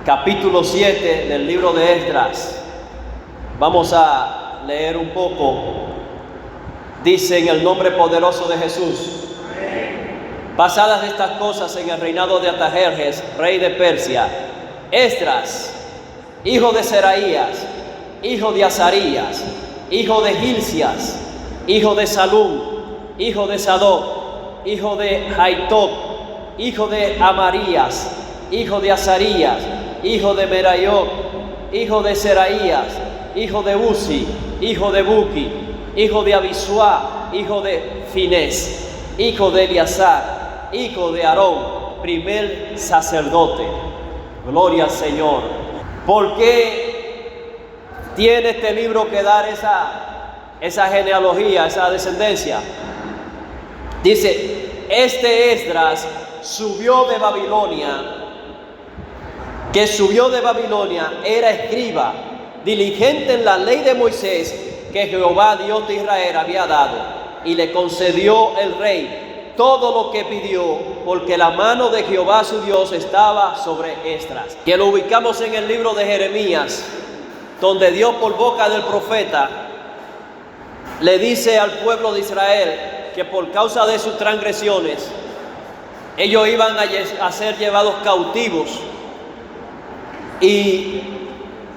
capítulo 7 del libro de Esdras. Vamos a leer un poco. Dice en el nombre poderoso de Jesús: pasadas estas cosas en el reinado de Artajerjes, rey de Persia, Esdras, hijo de Seraías, hijo de Azarías, hijo de Hilcias, hijo de Salum, hijo de Sadoc, hijo de Jaitoc, hijo de Amarías, hijo de Azarías, hijo de Meraioc, hijo de Seraías, hijo de Uzi, hijo de Buki, hijo de Abisua, hijo de Finés, hijo de Eleazar, hijo de Aarón, primer sacerdote. Gloria al Señor. ¿Por qué tiene este libro que dar esa genealogía, esa descendencia? Dice: este Esdras subió de Babilonia, que subió de Babilonia, era escriba, diligente en la ley de Moisés, que Jehová Dios de Israel había dado, y le concedió el rey todo lo que pidió, porque la mano de Jehová su Dios estaba sobre Esdras. Que lo ubicamos en el libro de Jeremías, donde Dios por boca del profeta le dice al pueblo de Israel que por causa de sus transgresiones ellos iban a ser llevados cautivos, y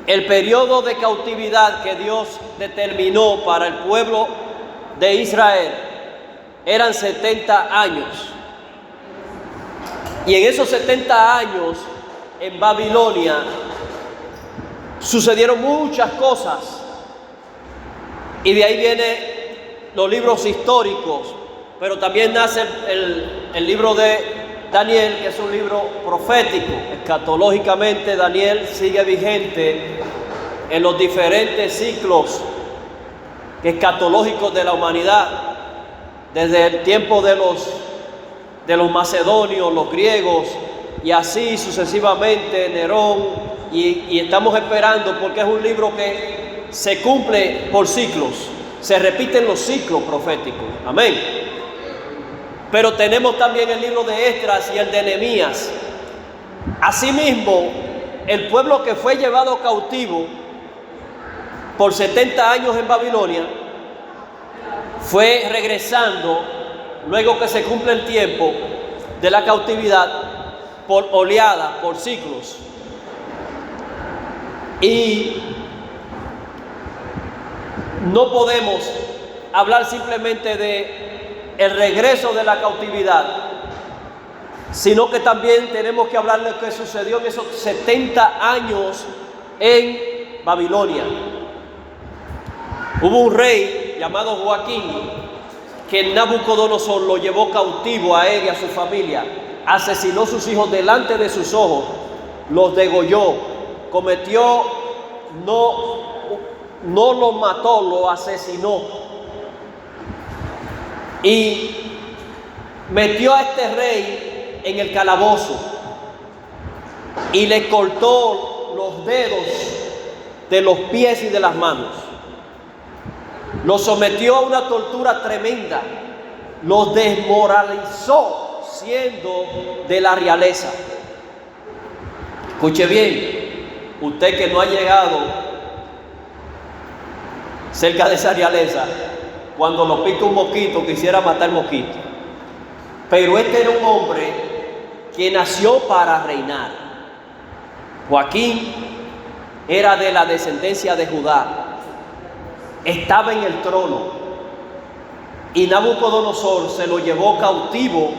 el periodo de cautividad que Dios determinó para el pueblo de Israel eran 70 años. Y en esos 70 años en Babilonia sucedieron muchas cosas, y de ahí vienen los libros históricos, pero también nace el libro de Daniel, que es un libro profético. Escatológicamente Daniel sigue vigente en los diferentes ciclos escatológicos de la humanidad, desde el tiempo de los macedonios, los griegos, y así sucesivamente Nerón, y estamos esperando, porque es un libro que se cumple por ciclos, se repiten los ciclos proféticos. Amén. Pero tenemos también el libro de Esdras y el de Nehemías. Asimismo, el pueblo que fue llevado cautivo por 70 años en Babilonia fue regresando, luego que se cumple el tiempo de la cautividad, por oleadas, por ciclos. Y no podemos hablar simplemente de el regreso de la cautividad, sino que también tenemos que hablar de lo que sucedió en esos 70 años en Babilonia. Hubo un rey llamado Joaquín, que Nabucodonosor lo llevó cautivo a él y a su familia, asesinó a sus hijos delante de sus ojos, los degolló, no los mató, lo asesinó. Y metió a este rey en el calabozo y le cortó los dedos de los pies y de las manos. Lo sometió a una tortura tremenda, los desmoralizó siendo de la realeza. Escuche bien, usted que no ha llegado cerca de esa realeza, cuando lo pica un mosquito, quisiera matar el mosquito. Pero este era un hombre que nació para reinar. Joaquín era de la descendencia de Judá, estaba en el trono, y Nabucodonosor se lo llevó cautivo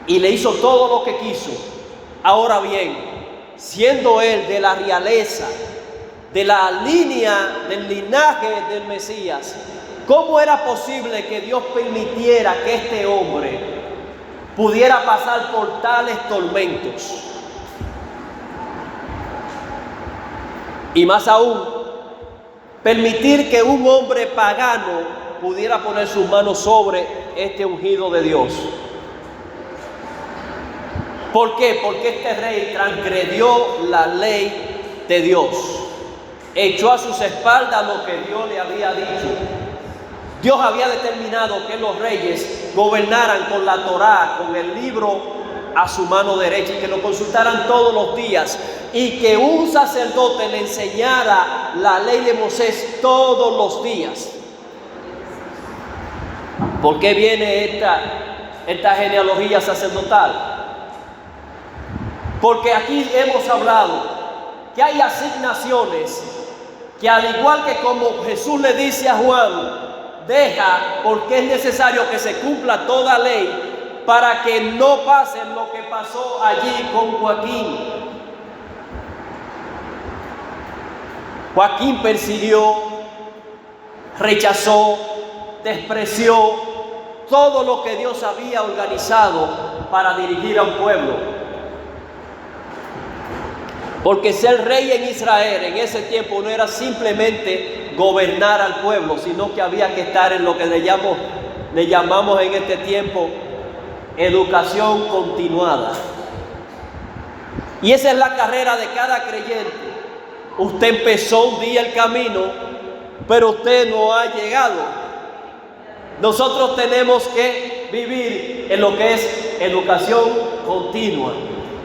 y le hizo todo lo que quiso. Ahora bien, siendo él de la realeza, de la línea, del linaje del Mesías, ¿cómo era posible que Dios permitiera que este hombre pudiera pasar por tales tormentos? Y más aún, permitir que un hombre pagano pudiera poner sus manos sobre este ungido de Dios. ¿Por qué? Porque este rey transgredió la ley de Dios, echó a sus espaldas lo que Dios le había dicho. Dios había determinado que los reyes gobernaran con la Torá, con el libro a su mano derecha y que lo consultaran todos los días y que un sacerdote le enseñara la ley de Moisés todos los días. ¿Por qué viene esta genealogía sacerdotal? Porque aquí hemos hablado que hay asignaciones que, al igual que como Jesús le dice a Juan, deja porque es necesario que se cumpla toda ley para que no pase lo que pasó allí con Joaquín. Joaquín persiguió, rechazó, despreció todo lo que Dios había organizado para dirigir a un pueblo. Porque ser rey en Israel en ese tiempo no era simplemente gobernar al pueblo, sino que había que estar en lo que le llamamos en este tiempo educación continuada. Y esa es la carrera de cada creyente. Usted empezó un día el camino, pero usted no ha llegado. Nosotros tenemos que vivir en lo que es educación continua,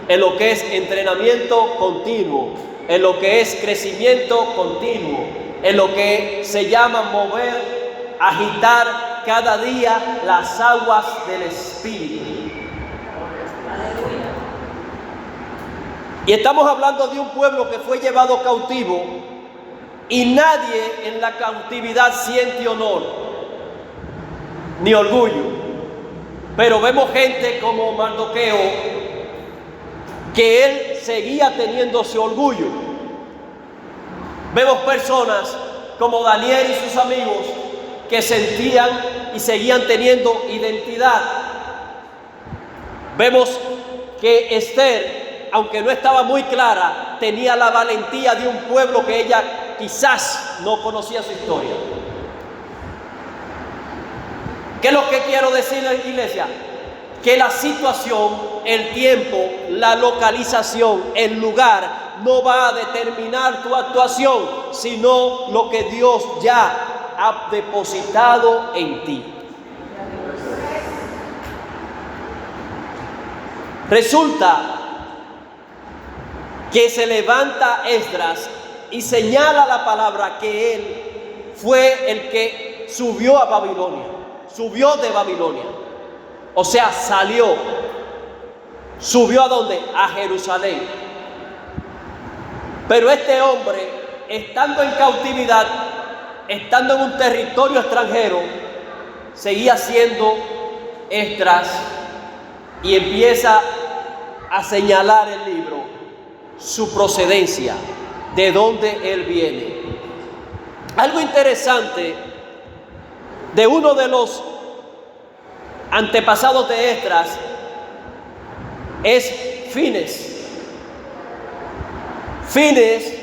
en lo que es entrenamiento continuo, en lo que es crecimiento continuo, en lo que se llama mover, agitar cada día las aguas del Espíritu. Y estamos hablando de un pueblo que fue llevado cautivo y nadie en la cautividad siente honor ni orgullo. Pero vemos gente como Mardoqueo, que él seguía teniendo su orgullo. Vemos personas como Daniel y sus amigos que sentían y seguían teniendo identidad. Vemos que Esther, aunque no estaba muy clara, tenía la valentía de un pueblo que ella quizás no conocía su historia. ¿Qué es lo que quiero decir, iglesia? Que la situación, el tiempo, la localización, el lugar no va a determinar tu actuación, sino lo que Dios ya ha depositado en ti. Resulta que se levanta Esdras y señala la palabra que él fue el que subió a Babilonia, subió de Babilonia. O sea, subió ¿a dónde? A Jerusalén. Pero este hombre, estando en cautividad, estando en un territorio extranjero, seguía siendo Esdras y empieza a señalar el libro su procedencia, de dónde él viene. Algo interesante de uno de los antepasados de Esdras es Fines. Fines,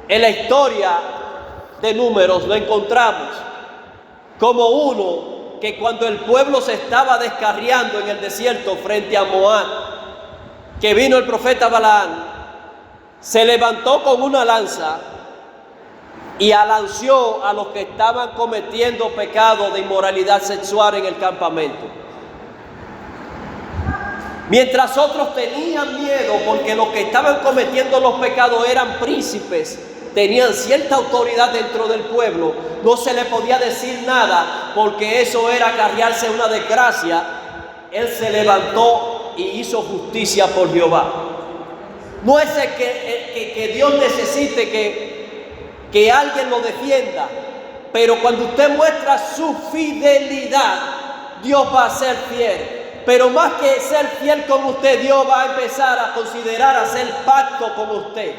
en la historia de Números lo encontramos como uno que cuando el pueblo se estaba descarriando en el desierto frente a Moab, que vino el profeta Balaam, se levantó con una lanza y alanció a los que estaban cometiendo pecado de inmoralidad sexual en el campamento. Mientras otros tenían miedo porque los que estaban cometiendo los pecados eran príncipes, tenían cierta autoridad dentro del pueblo, no se le podía decir nada porque eso era acarrearse una desgracia. Él se levantó y hizo justicia por Jehová. No es que Dios necesite que alguien lo defienda, pero cuando usted muestra su fidelidad, Dios va a ser fiel. Pero más que ser fiel con usted, Dios va a empezar a considerar hacer pacto con usted.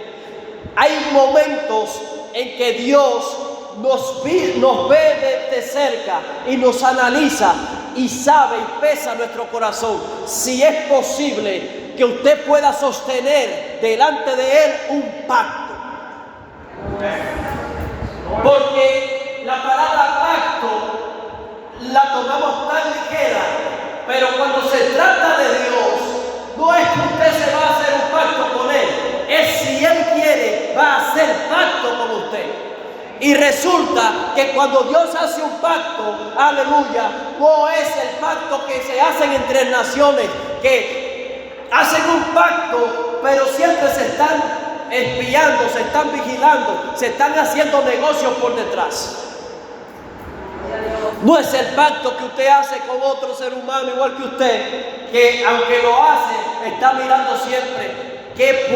Hay momentos en que Dios nos ve de cerca y nos analiza y sabe y pesa nuestro corazón si es posible que usted pueda sostener delante de Él un pacto. Porque la palabra pacto la tomamos tan ligera, pero cuando se trata de Dios, no es que usted se va a hacer un pacto con Él, es si Él quiere, va a hacer pacto con usted. Y resulta que cuando Dios hace un pacto, aleluya, no es el pacto que se hacen entre naciones, que hacen un pacto, pero siempre se están espiando, se están vigilando, se están haciendo negocios por detrás. No es el pacto que usted hace con otro ser humano igual que usted, que aunque lo hace, está mirando siempre qué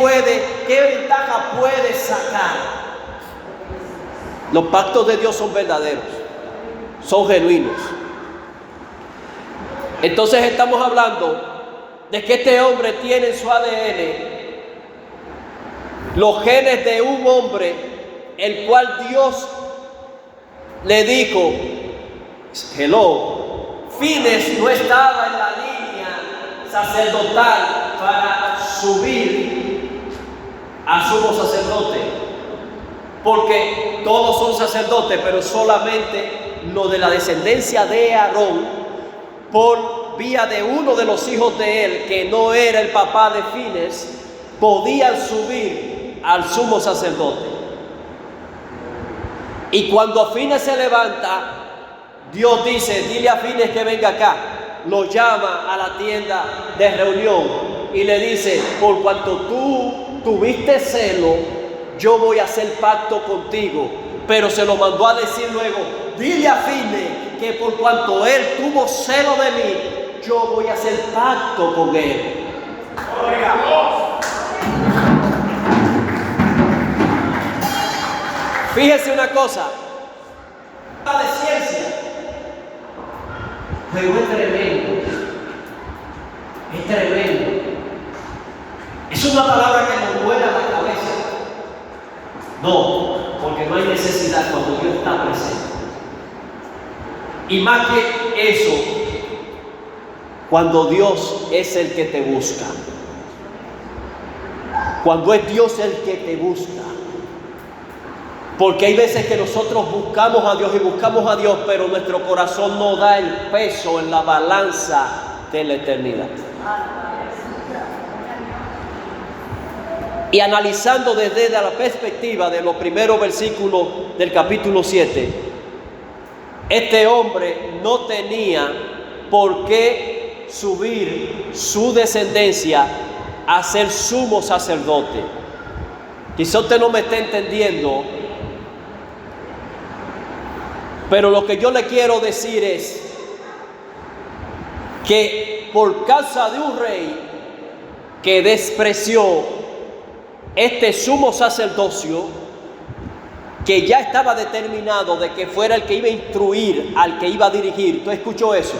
ventaja puede sacar. Los pactos de Dios son verdaderos, son genuinos. Entonces estamos hablando de que este hombre tiene en su ADN los genes de un hombre, el cual Dios le dijo, Fines no estaba en la línea sacerdotal para subir a sumo sacerdote, porque todos son sacerdotes, pero solamente lo de la descendencia de Aarón, por vía de uno de los hijos de él, que no era el papá de Fines, podían subir al sumo sacerdote. Y cuando Fines se levanta, Dios dice, dile a Fines que venga acá. Lo llama a la tienda de reunión y le dice, por cuanto tú tuviste celo, yo voy a hacer pacto contigo. Pero se lo mandó a decir luego, dile a Fines que por cuanto él tuvo celo de mí, yo voy a hacer pacto con él. Fíjese una cosa, de ciencia, pero es tremendo, es tremendo. Es una palabra que nos vuela la cabeza. No, porque no hay necesidad cuando Dios está presente. Y más que eso, cuando Dios es el que te busca. Cuando es Dios el que te busca. Porque hay veces que nosotros buscamos a Dios y buscamos a Dios, pero nuestro corazón no da el peso en la balanza de la eternidad. Y analizando desde la perspectiva de los primeros versículos del capítulo 7, este hombre no tenía por qué subir su descendencia a ser sumo sacerdote. Quizá usted no me esté entendiendo, pero lo que yo le quiero decir es que por causa de un rey que despreció este sumo sacerdocio, que ya estaba determinado de que fuera el que iba a instruir al que iba a dirigir. ¿Tú escuchó eso?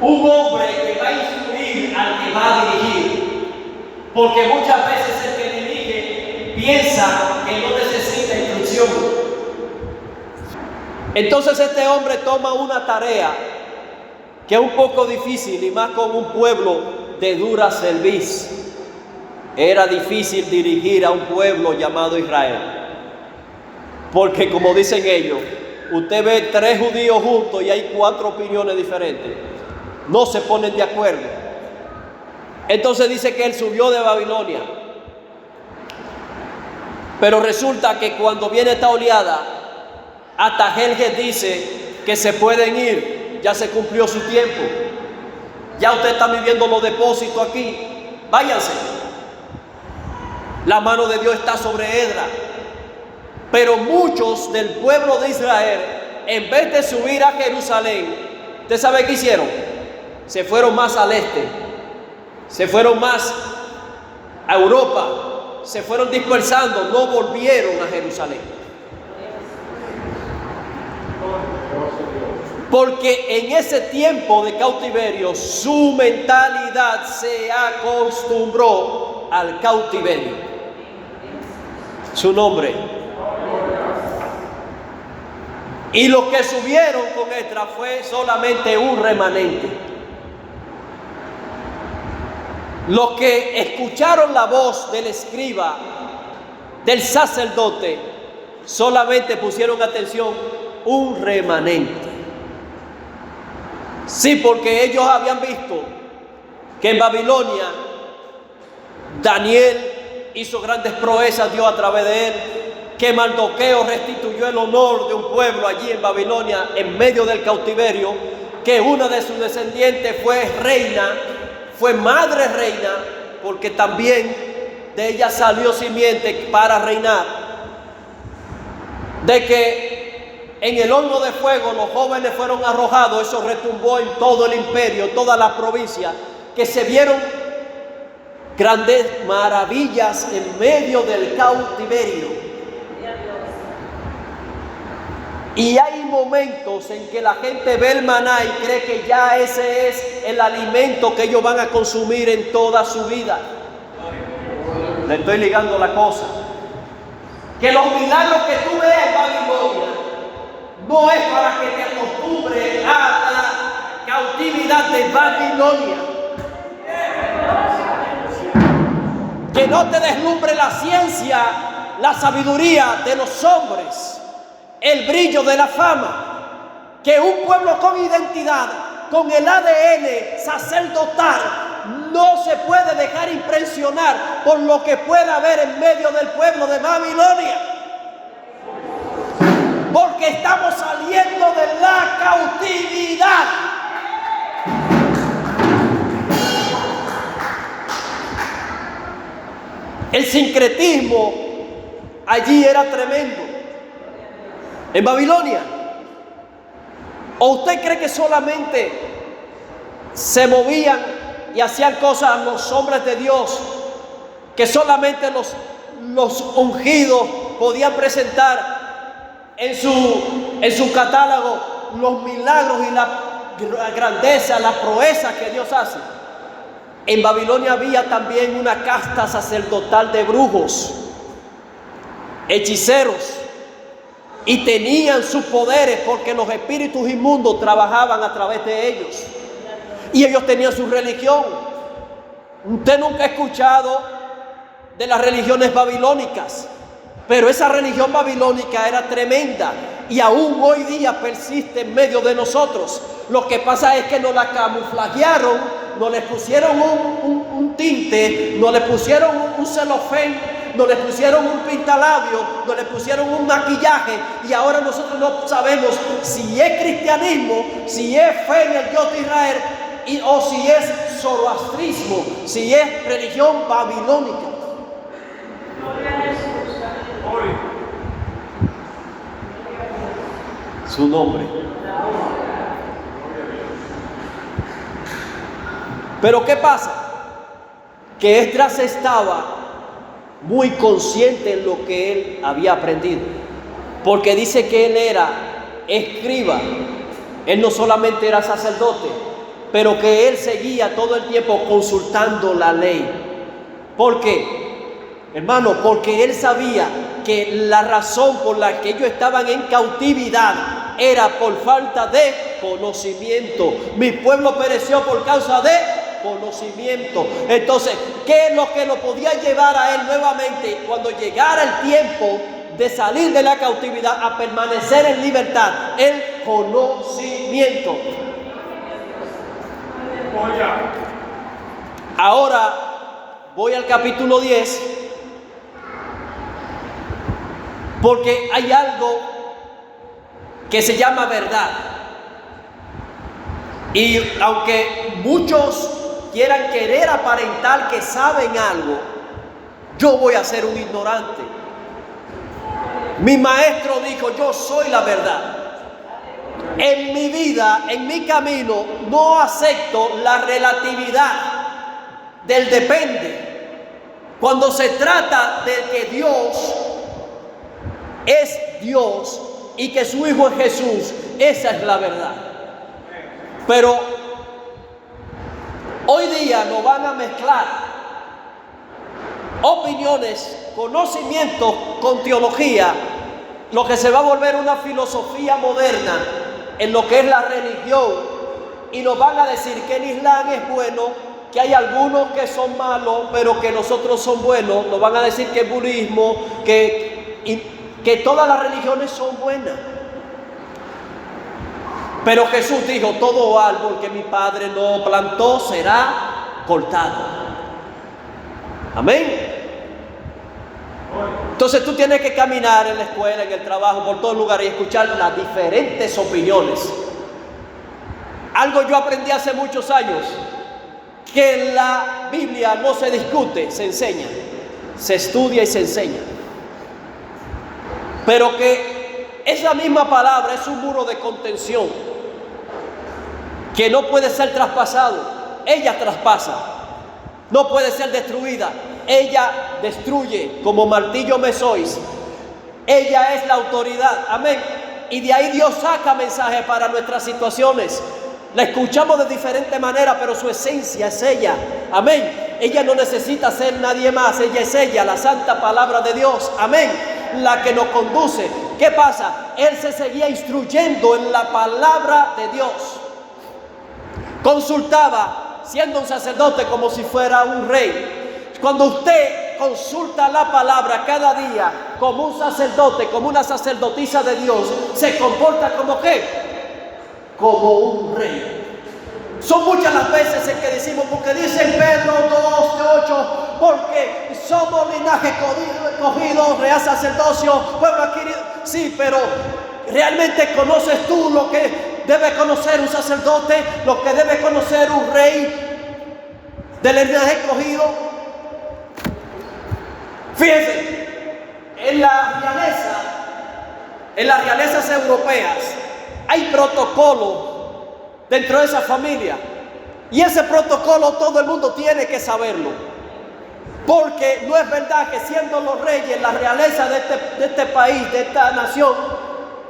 Un hombre que va a instruir al que va a dirigir, porque muchas veces el que dirige piensa que no necesita instrucción. Entonces este hombre toma una tarea que es un poco difícil, y más con un pueblo de dura cerviz. Era difícil dirigir a un pueblo llamado Israel, porque como dicen ellos, usted ve 3 judíos juntos y hay 4 opiniones diferentes, no se ponen de acuerdo. Entonces dice que él subió de Babilonia, pero resulta que cuando viene esta oleada, Artajerjes dice que se pueden ir, ya se cumplió su tiempo, ya usted está viviendo los depósitos aquí, váyanse. La mano de Dios está sobre Edra. Pero muchos del pueblo de Israel, en vez de subir a Jerusalén, ¿usted sabe qué hicieron? Se fueron más al este, se fueron más a Europa, se fueron dispersando, no volvieron a Jerusalén. Porque en ese tiempo de cautiverio su mentalidad se acostumbró al cautiverio. Su nombre. Y los que subieron con Esdras fue solamente un remanente. Los que escucharon la voz del escriba, del sacerdote, solamente pusieron atención un remanente. Sí, porque ellos habían visto que en Babilonia Daniel hizo grandes proezas, Dios a través de él, que Mardoqueo restituyó el honor de un pueblo allí en Babilonia en medio del cautiverio, que una de sus descendientes fue reina, fue madre reina, porque también de ella salió simiente para reinar. De que en el horno de fuego los jóvenes fueron arrojados, eso retumbó en todo el imperio, toda la provincia, que se vieron grandes maravillas en medio del cautiverio. Y hay momentos en que la gente ve el maná y cree que ya ese es el alimento que ellos van a consumir en toda su vida. Le estoy ligando la cosa. Que los milagros que tú ves en Babilonia no es para que te acostumbres a la cautividad de Babilonia. Que no te deslumbre la ciencia, la sabiduría de los hombres, el brillo de la fama. Que un pueblo con identidad, con el ADN sacerdotal, no se puede dejar impresionar por lo que pueda haber en medio del pueblo de Babilonia. Porque estamos saliendo de la cautividad. El sincretismo allí era tremendo. En Babilonia. ¿O usted cree que solamente se movían y hacían cosas los hombres de Dios, que solamente los ungidos podían presentar en su catálogo los milagros y la grandeza, la proeza que Dios hace? En Babilonia había también una casta sacerdotal de brujos, hechiceros, y tenían sus poderes porque los espíritus inmundos trabajaban a través de ellos. Y ellos tenían su religión. Usted nunca ha escuchado de las religiones babilónicas, pero esa religión babilónica era tremenda y aún hoy día persiste en medio de nosotros. Lo que pasa es que nos la camuflajearon, nos le pusieron un tinte, nos le pusieron un celofán, nos le pusieron un pintalabio, nos le pusieron un maquillaje, y ahora nosotros no sabemos si es cristianismo, si es fe en el Dios de Israel, o si es zoroastrismo, si es religión babilónica. Su nombre. Pero ¿qué pasa? Que Esdras estaba muy consciente en lo que él había aprendido, porque dice que él era escriba. Él no solamente era sacerdote, pero que él seguía todo el tiempo consultando la ley. ¿Por qué, hermano? Porque él sabía que la razón por la que ellos estaban en cautividad era por falta de conocimiento. Mi pueblo pereció por causa de conocimiento. Entonces, ¿qué es lo que lo podía llevar a él nuevamente cuando llegara el tiempo de salir de la cautividad a permanecer en libertad? El conocimiento. Ahora voy al capítulo 10, porque hay algo que se llama verdad. Y aunque muchos quieran querer aparentar que saben algo, yo voy a ser un ignorante. Mi maestro dijo: yo soy la verdad. En mi vida, en mi camino, no acepto la relatividad del depende. Cuando se trata de que Dios es Dios y que su Hijo es Jesús, esa es la verdad. Pero hoy día nos van a mezclar opiniones, conocimientos con teología, lo que se va a volver una filosofía moderna en lo que es la religión, y nos van a decir que el Islam es bueno, que hay algunos que son malos, pero que los otros son buenos. Nos van a decir que el budismo, que todas las religiones son buenas. Pero Jesús dijo: todo árbol que mi Padre no plantó será cortado. Amén. Entonces tú tienes que caminar en la escuela, en el trabajo, por todos lugares y escuchar las diferentes opiniones. Algo yo aprendí hace muchos años, que la Biblia no se discute, se enseña, se estudia y se enseña. Pero que esa misma palabra es un muro de contención que no puede ser traspasado. Ella traspasa, no puede ser destruida. Ella destruye, como martillo me sois. Ella es la autoridad, amén. Y de ahí Dios saca mensajes para nuestras situaciones. La escuchamos de diferente manera, pero su esencia es ella, amén. Ella no necesita ser nadie más, ella es ella, la santa palabra de Dios, amén, la que nos conduce. ¿Qué pasa? Él se seguía instruyendo en la palabra de Dios. Consultaba, siendo un sacerdote, como si fuera un rey. Cuando usted consulta la palabra cada día como un sacerdote, como una sacerdotisa de Dios, se comporta como ¿qué? Como un rey. Son muchas las veces en que decimos, porque dice Pedro 2:8, porque somos linaje escogido, real sacerdocio, pueblo adquirido. Sí, pero ¿realmente conoces tú lo que debe conocer un sacerdote, lo que debe conocer un rey del linaje escogido? Fíjense, en las realezas europeas hay protocolos dentro de esa familia, y ese protocolo todo el mundo tiene que saberlo, porque no es verdad que siendo los reyes, la realeza de este país, de esta nación,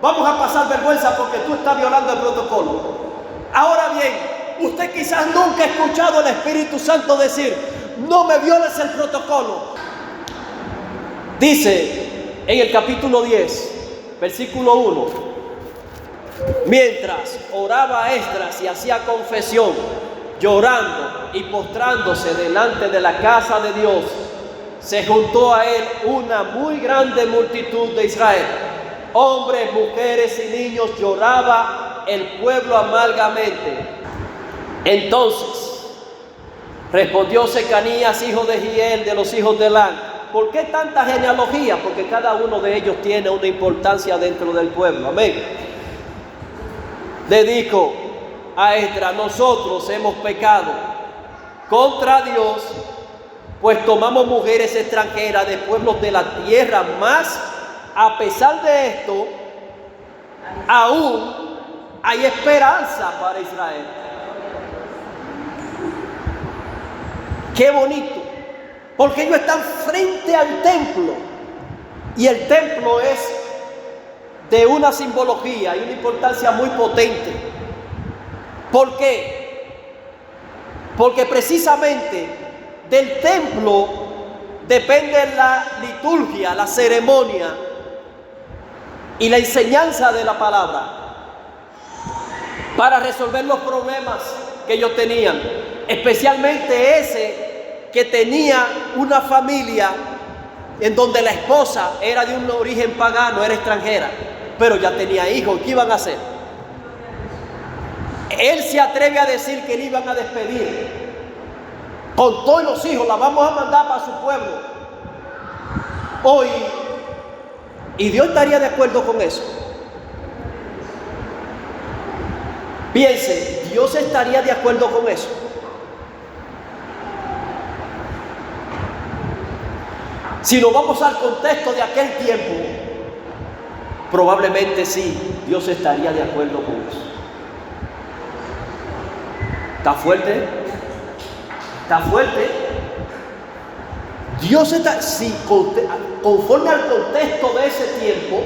vamos a pasar vergüenza porque tú estás violando el protocolo. Ahora bien, usted quizás nunca ha escuchado al Espíritu Santo decir, no me violes el protocolo. Dice en el capítulo 10, versículo 1, mientras oraba Esdras y hacía confesión, llorando y postrándose delante de la casa de Dios, se juntó a él una muy grande multitud de Israel. Hombres, mujeres y niños, lloraba el pueblo amargamente. Entonces respondió Secanías, hijo de Giel, de los hijos de Elán. ¿Por qué tanta genealogía? Porque cada uno de ellos tiene una importancia dentro del pueblo, amén. Le dijo a Esdras, nosotros hemos pecado contra Dios, pues tomamos mujeres extranjeras de pueblos de la tierra, mas a pesar de esto, aún hay esperanza para Israel. Qué bonito, porque ellos están frente al templo, y el templo es de una simbología y una importancia muy potente. ¿Por qué? Porque precisamente del templo depende la liturgia, la ceremonia y la enseñanza de la palabra para resolver los problemas que ellos tenían, especialmente ese que tenía una familia en donde la esposa era de un origen pagano, era extranjera, pero ya tenía hijos. ¿Qué iban a hacer? Él se atreve a decir que le iban a despedir con todos los hijos, la vamos a mandar para su pueblo hoy, y Dios estaría de acuerdo con eso. Piense, Dios estaría de acuerdo con eso. Si nos vamos al contexto de aquel tiempo, probablemente sí, Dios estaría de acuerdo con eso. ¿Está fuerte? ¿Está fuerte? Dios está, si conforme al contexto de ese tiempo,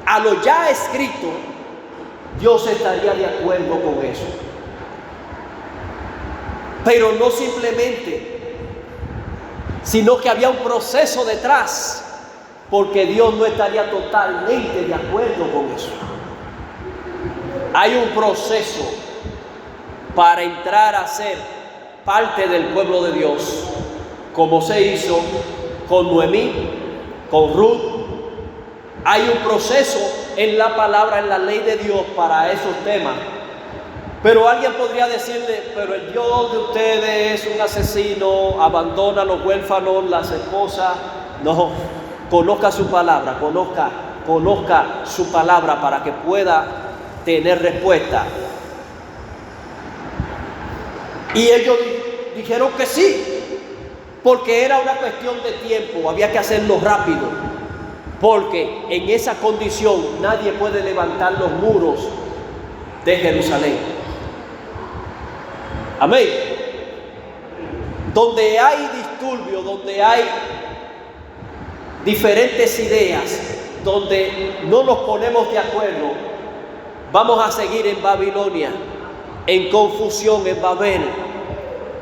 a lo ya escrito, Dios estaría de acuerdo con eso. Pero no simplemente, sino que había un proceso detrás, porque Dios no estaría totalmente de acuerdo con eso. Hay un proceso para entrar a ser parte del pueblo de Dios, como se hizo con Noemí, con Ruth. Hay un proceso en la palabra, en la ley de Dios para esos temas. Pero alguien podría decirle, pero el Dios de ustedes es un asesino, abandona a los huérfanos, las esposas. No, conozca su palabra, conozca su palabra para que pueda tener respuesta. Y ellos dijeron que sí, porque era una cuestión de tiempo, había que hacerlo rápido, porque en esa condición nadie puede levantar los muros de Jerusalén. Amén. Donde hay disturbio, donde hay diferentes ideas, donde no nos ponemos de acuerdo, vamos a seguir en Babilonia, en confusión, en Babel.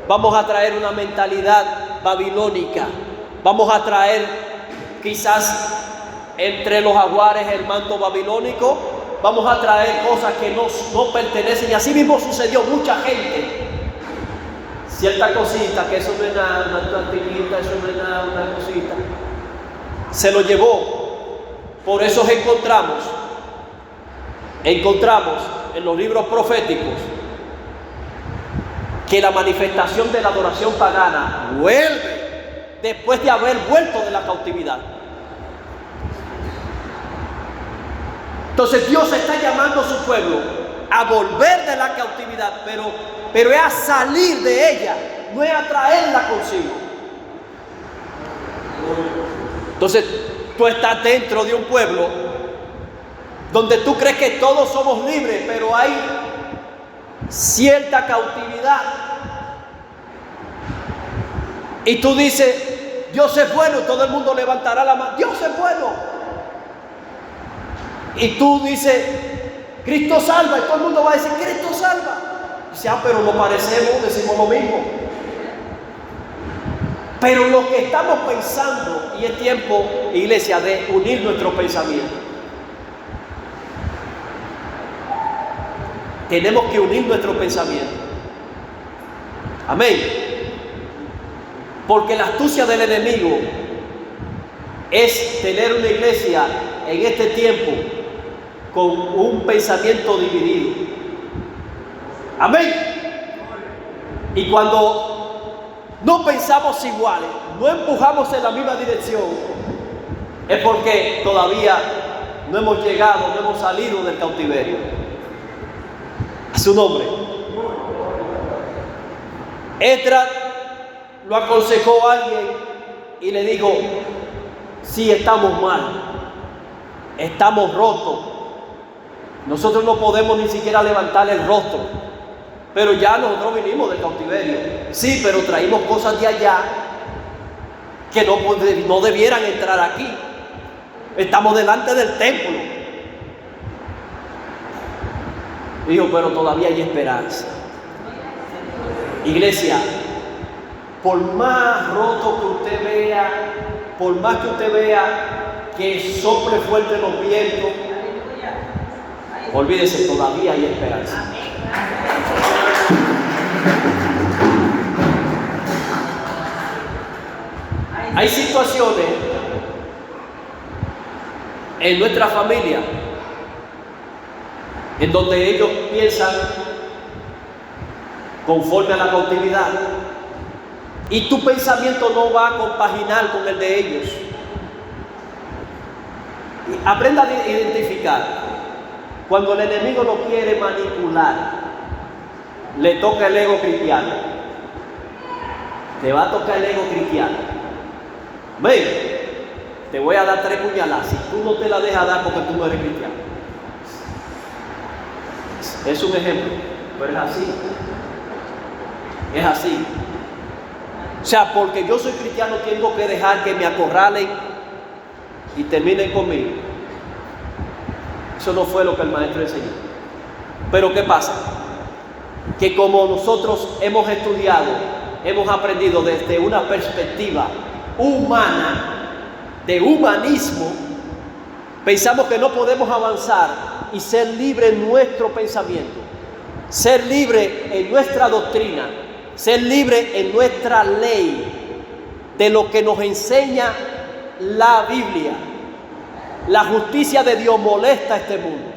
Vamos a traer una mentalidad babilónica. Vamos a traer quizás entre los jaguares el manto babilónico. Vamos a traer cosas que no pertenecen. Y así mismo sucedió. Mucha gente, cierta cosita, que eso no es nada, una tortillita, eso no es nada, una cosita, se lo llevó. Por eso encontramos en los libros proféticos que la manifestación de la adoración pagana vuelve después de haber vuelto de la cautividad. Entonces Dios está llamando a su pueblo a volver de la cautividad, pero es a salir de ella, no es a traerla consigo. Entonces tú estás dentro de un pueblo donde tú crees que todos somos libres, pero hay cierta cautividad. Y tú dices, Dios es bueno, y todo el mundo levantará la mano, Dios es bueno. Y tú dices, Cristo salva, y todo el mundo va a decir, Cristo salva. Y dice, pero no parecemos, decimos lo mismo. Pero lo que estamos pensando, y es tiempo, iglesia, de unir nuestros pensamientos. Tenemos que unir nuestros pensamientos. Amén. Porque la astucia del enemigo es tener una iglesia en este tiempo con un pensamiento dividido. Amén. Y cuando no pensamos iguales, no empujamos en la misma dirección, es porque todavía no hemos llegado, no hemos salido del cautiverio. A su nombre. Esdras lo aconsejó a alguien y le dijo, sí, estamos mal, estamos rotos, nosotros no podemos ni siquiera levantar el rostro, pero ya nosotros vinimos del cautiverio, sí, pero traímos cosas de allá que no debieran entrar aquí, estamos delante del templo. Dijo, pero todavía hay esperanza. Iglesia, por más roto que usted vea, por más que usted vea que sople fuerte los vientos, olvídese, todavía hay esperanza. Hay situaciones en nuestra familia en donde ellos piensan conforme a la cautividad y tu pensamiento no va a compaginar con el de ellos. Y aprenda a identificar cuando el enemigo lo quiere manipular, le toca el ego cristiano, te va a tocar el ego cristiano. Ven, te voy a dar 3 puñaladas si tú no te la dejas dar porque tú no eres cristiano. Es un ejemplo, pero es así. Es así. O sea, porque yo soy cristiano tengo que dejar que me acorralen y terminen conmigo. Eso no fue lo que el maestro enseñó. Pero ¿qué pasa? Que como nosotros hemos estudiado, hemos aprendido desde una perspectiva humana, de humanismo, pensamos que no podemos avanzar y ser libre en nuestro pensamiento, ser libre en nuestra doctrina, ser libre en nuestra ley, de lo que nos enseña la Biblia. La justicia de Dios molesta a este mundo.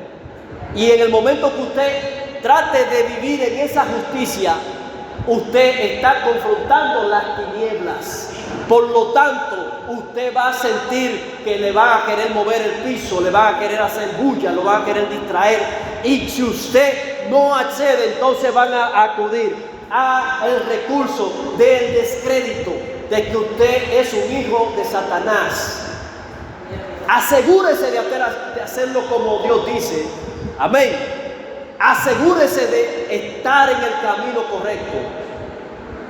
Y en el momento que usted trate de vivir en esa justicia, usted está confrontando las tinieblas. Por lo tanto, usted va a sentir que le van a querer mover el piso, le van a querer hacer bulla, lo van a querer distraer. Y si usted no accede, entonces van a acudir al recurso del descrédito de que usted es un hijo de Satanás. Asegúrese de hacerlo como Dios dice. Amén. Asegúrese de estar en el camino correcto.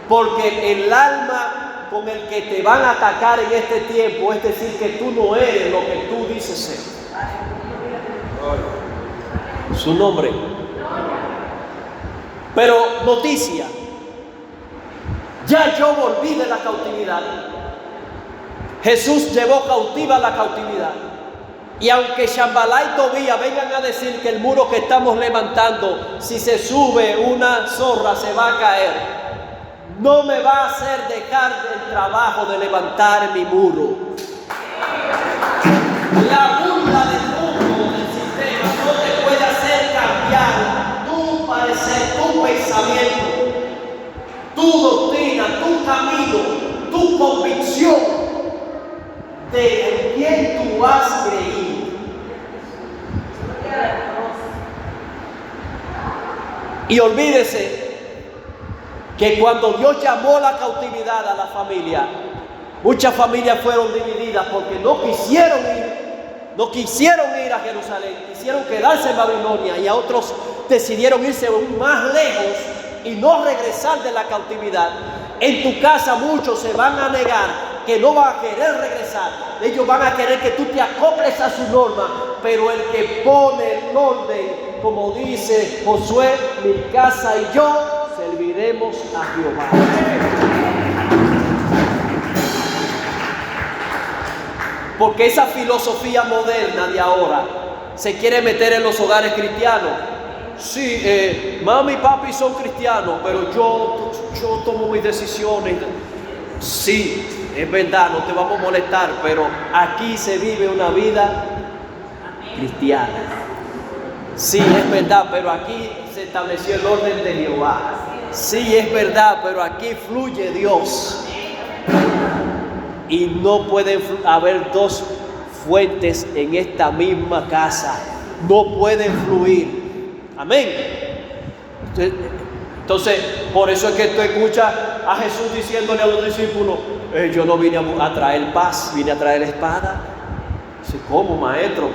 Porque el alma con el que te van a atacar en este tiempo es decir que tú no eres lo que tú dices ser. Su nombre. Pero noticia. Ya yo volví de la cautividad. Jesús llevó cautiva la cautividad. Y aunque Shambhala y Tobías vengan a decir que el muro que estamos levantando, si se sube una zorra se va a caer, no me va a hacer dejar el trabajo de levantar mi muro. La burla del mundo, del sistema, no te puede hacer cambiar tu parecer, tu pensamiento, tu doctrina, tu camino, tu convicción de quién tú has creído. Y olvídese que cuando Dios llamó la cautividad a la familia, muchas familias fueron divididas porque no quisieron ir a Jerusalén, quisieron quedarse en Babilonia, y a otros decidieron irse aún más lejos y no regresar de la cautividad. En tu casa muchos se van a negar, que no van a querer regresar. Ellos van a querer que tú te acoples a su norma, pero el que pone el orden, como dice Josué, mi casa y yo serviremos a Jehová. Porque esa filosofía moderna de ahora se quiere meter en los hogares cristianos. Sí, mami y papi son cristianos, pero yo tomo mis decisiones. Sí, es verdad, no te vamos a molestar, pero aquí se vive una vida cristiana. Sí, es verdad, pero aquí se estableció el orden de Jehová. Sí, es verdad, pero aquí fluye Dios. Y no pueden haber dos fuentes en esta misma casa. No pueden fluir. Amén. Entonces, por eso es que tú escuchas a Jesús diciéndole a los discípulos, yo no vine a traer paz, vine a traer espada. Dice, ¿cómo, maestro?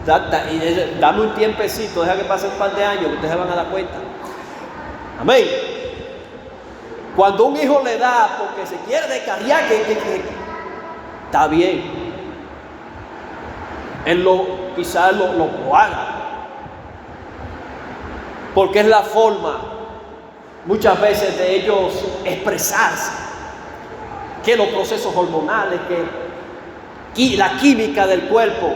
Dame un tiempecito, deja que pase un par de años, que ustedes se van a dar cuenta. Amén. Cuando un hijo le da porque se quiere descarriar, que está bien. Él quizás lo haga. Porque es la forma muchas veces de ellos expresarse. Que los procesos hormonales, que la química del cuerpo.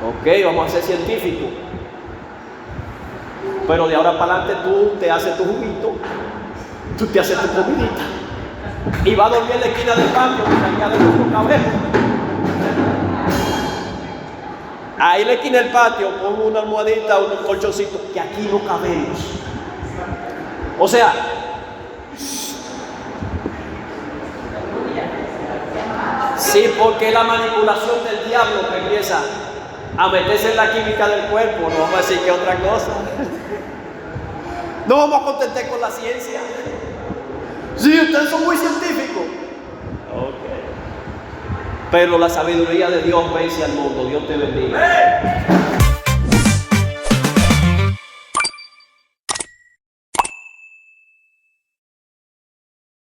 Ok, vamos a ser científicos. Pero de ahora para adelante tú te haces tu juguito, tú te haces tu comidita y vas a dormir en la esquina del patio que salía de nuestro cabello. Ahí en la esquina del patio pon una almohadita, un colchoncito, que aquí no cabemos. O sea, sí, porque es la manipulación del diablo que empieza a meterse en la química del cuerpo. No vamos a decir que otra cosa. No vamos a contentar con la ciencia. Sí, ustedes son muy científicos. Okay. Pero la sabiduría de Dios vence al mundo. Dios te bendiga.